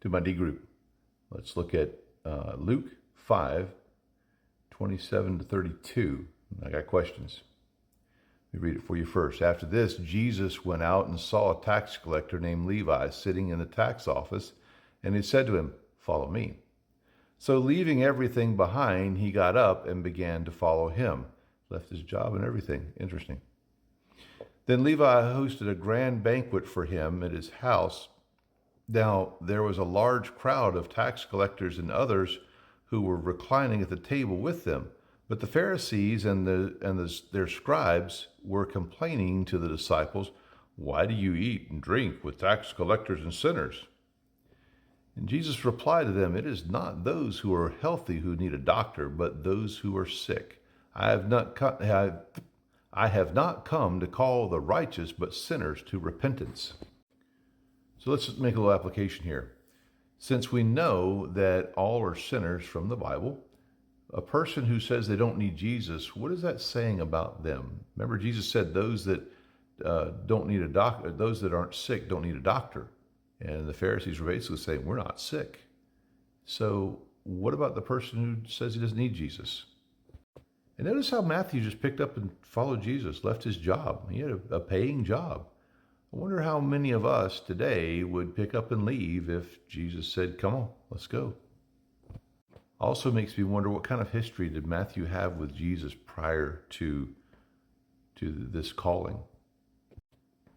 to my D group. Let's look at Luke 5:27-32. I got questions. Let me read it for you first. After this, Jesus went out and saw a tax collector named Levi sitting in the tax office, and he said to him, "Follow me." So leaving everything behind, he got up and began to follow him. Left his job and everything. Interesting. Then Levi hosted a grand banquet for him at his house. Now there was a large crowd of tax collectors and others who were reclining at the table with them. But the Pharisees and their scribes were complaining to the disciples, "Why do you eat and drink with tax collectors and sinners?" And Jesus replied to them, "It is not those who are healthy who need a doctor, but those who are sick. I have not come to call the righteous, but sinners to repentance." So let's make a little application here. Since we know that all are sinners from the Bible, a person who says they don't need Jesus, what is that saying about them? Remember, Jesus said those that don't need a doctor, those that aren't sick don't need a doctor. And the Pharisees were basically saying, we're not sick. So what about the person who says he doesn't need Jesus? And notice how Matthew just picked up and followed Jesus, left his job. He had a paying job. I wonder how many of us today would pick up and leave if Jesus said, "Come on, let's go." Also makes me wonder, what kind of history did Matthew have with Jesus prior to this calling?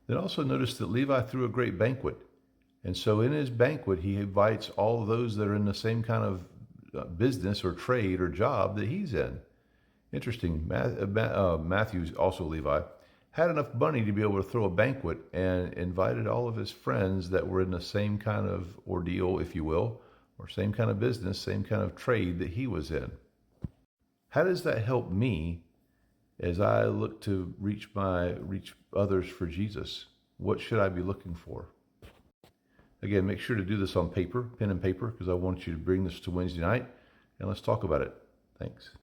Then also notice that Levi threw a great banquet. And so in his banquet, he invites all of those that are in the same kind of business or trade or job that he's in. Interesting. Matthew, also Levi, had enough money to be able to throw a banquet and invited all of his friends that were in the same kind of ordeal, if you will, or same kind of business, same kind of trade that he was in. How does that help me as I look to reach others for Jesus? What should I be looking for? Again, make sure to do this on paper, pen and paper, because I want you to bring this to Wednesday night, and let's talk about it. Thanks.